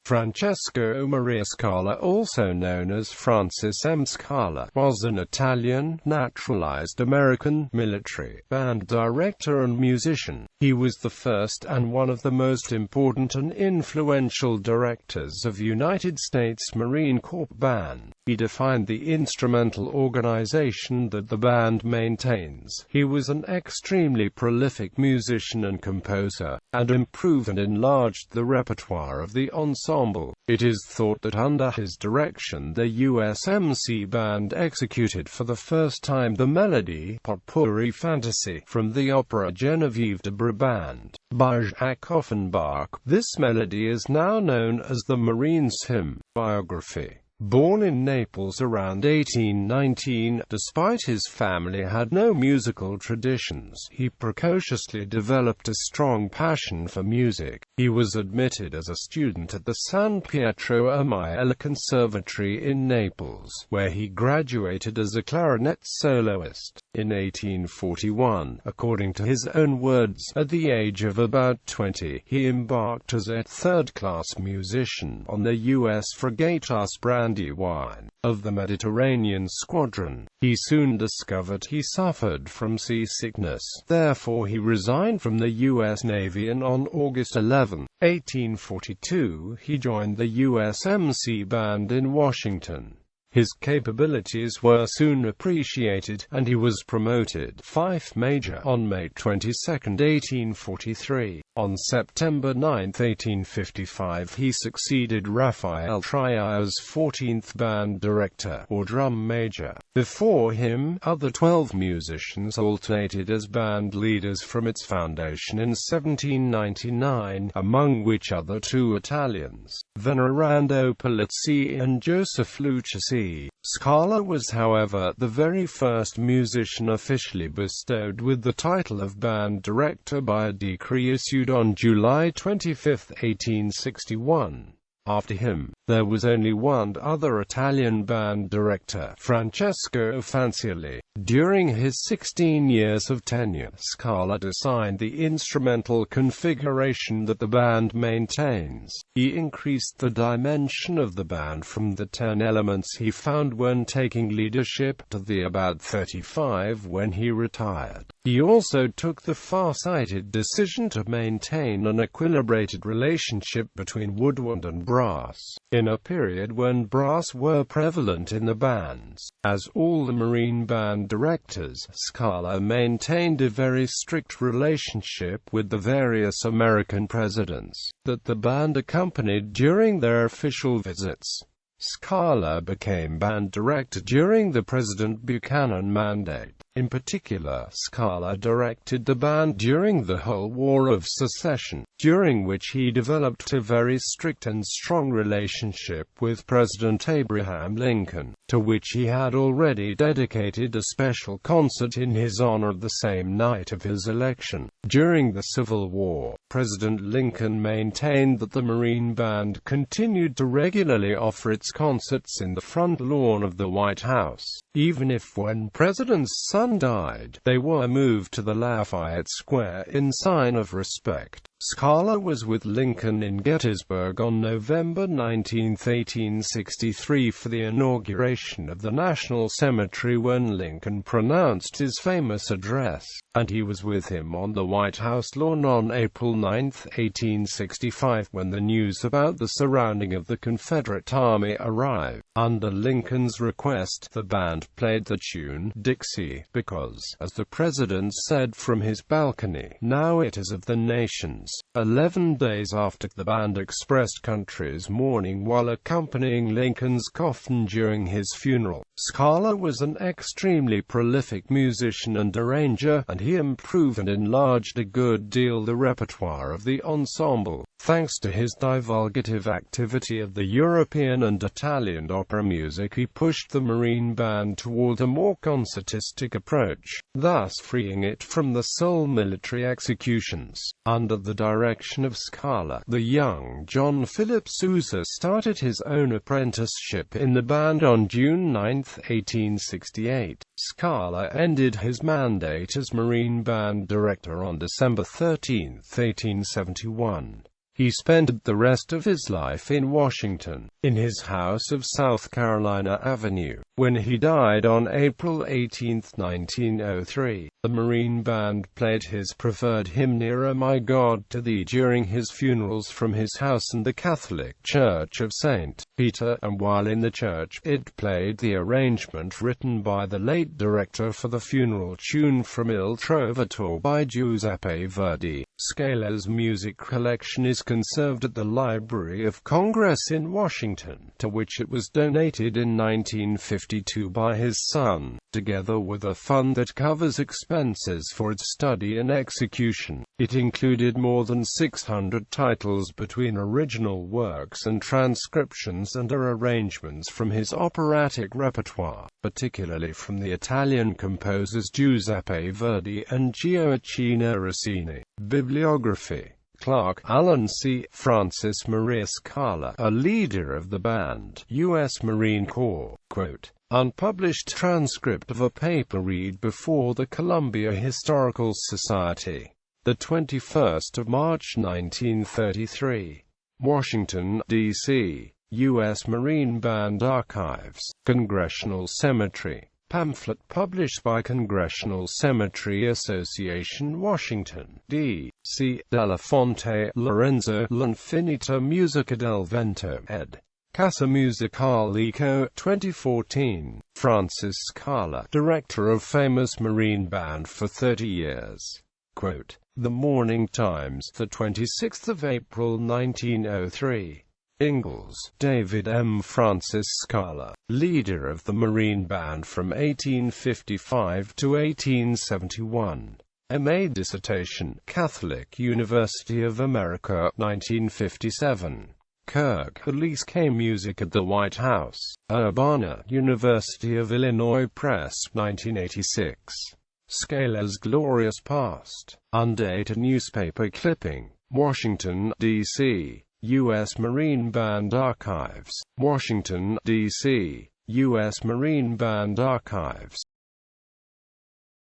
Francesco Maria Scala, also known as Francis M.Scala, was an Italian, naturalized American, military, band director and musician. He was the first and one of the most important and influential directors of United States Marine Corps Band. He defined the instrumental organization that the band maintains. He was an extremely prolific musician and composer, and improved and enlarged the repertoire of the ensemble. It is thought that under his direction the USMC band executed for the first time the melody Potpourri Fantasy from the opera Genevieve de Brabant by Jacques Offenbach. This melody is now known as the Marine's Hymn. Biography. Born in Naples around 1819, despite his family had no musical traditions, he precociously developed a strong passion for music. He was admitted as a student at the San Pietro Amiele Conservatory in Naples, where he graduated as a clarinet soloist. In 1841, according to his own words, at the age of about 20, he embarked as a third-class musician on the U.S. frigate Brand.He of the Mediterranean Squadron. He soon discovered he suffered from seasickness. Therefore he resigned from the U.S. Navy, and on August 11, 1842, he joined the USMC band in Washington. His capabilities were soon appreciated, and he was promoted Fife Major on May 22, 1843. On September 9, 1855, he succeeded Raphael Tria's 14th band director, or drum major. Before him, other 12 musicians alternated as band leaders from its foundation in 1799, among which other two Italians, Venerando Polizzi and Joseph Lucchesi. Scala was, however, the very first musician officially bestowed with the title of band director by a decree issued on July 25, 1861. After him, there was only one other Italian band director, Francesco Maria. During his 16 years of tenure, Scala designed the instrumental configuration that the band maintains. He increased the dimension of the band from the 10 elements he found when taking leadership to the about 35 when he retired. He also took the far-sighted decision to maintain an equilibrated relationship between woodwind and brass, in a period when brass were prevalent in the bands. As all the Marine band directors, Scala maintained a very strict relationship with the various American presidents that the band accompanied during their official visits. Scala became band director during the President Buchanan mandate. In particular, Scala directed the band during the whole War of Secession, during which he developed a very strict and strong relationship with President Abraham Lincoln, to which he had already dedicated a special concert in his honor the same night of his election. During the Civil War, President Lincoln maintained that the Marine Band continued to regularly offer its concerts in the front lawn of the White House, even if when President's son died, they were moved to the Lafayette Square in sign of respect. Scala was with Lincoln in Gettysburg on November 19, 1863 for the inauguration of the National Cemetery when Lincoln pronounced his famous address, and he was with him on the White House lawn on April 9, 1865 when the news about the surrounding of the Confederate Army arrived. Under Lincoln's request, the band played the tune Dixie, because, as the President said from his balcony, now it is of the nations. 11 days after, the band expressed country's mourning while accompanying Lincoln's coffin during his funeral. Scala was an extremely prolific musician and arranger, and he improved and enlarged a good deal the repertoire of the ensemble. Thanks to his divulgative activity of the European and Italian opera music, he pushed the Marine Band toward a more concertistic approach, thus freeing it from the sole military executions. Under the direction of Scala, the young John Philip Sousa started his own apprenticeship in the band on June 9, 1868. Scala ended his mandate as Marine Band director on December 13, 1871. He spent the rest of his life in Washington, in his house of South Carolina Avenue. When he died on April 18, 1903, the Marine Band played his preferred hymn Nearer My God to Thee during his funerals from his house in the Catholic Church of St. Peter, and while in the church, it played the arrangement written by the late director for the funeral tune from Il Trovatore by Giuseppe Verdi. Scala's music collection is conserved at the Library of Congress in Washington, to which it was donated in 1952 by his son, together with a fund that covers expenses for its study and execution. It included more than 600 titles between original works and transcriptions and arrangements from his operatic repertoire, particularly from the Italian composers Giuseppe Verdi and Gioacchino Rossini. Bibliography. Clark, Alan C. Francis Maria Scala, a leader of the band, U.S. Marine Corps. Quote, unpublished transcript of a paper read before the Columbia Historical Society, the 21st of March 1933. Washington, D.C., U.S. Marine Band Archives, Congressional Cemetery. Pamphlet published by Congressional Cemetery Association, Washington, D.C. Della Fonte, Lorenzo, L'Infinita Musica del Vento, ed. Casa Musicale Co., 2014. Francis Scala, director of famous Marine Band for 30 years. Quote, The Morning Times, the 26th of April 1903. Ingalls, David M. Francis Scala, leader of the Marine Band from 1855 to 1871. M.A. dissertation, Catholic University of America, 1957. Kirk, Elise K. Music at the White House, Urbana, University of Illinois Press, 1986. Scala's Glorious Past. Undated newspaper clipping. Washington, D.C. U.S. Marine Band Archives. Washington, D.C. U.S. Marine Band Archives.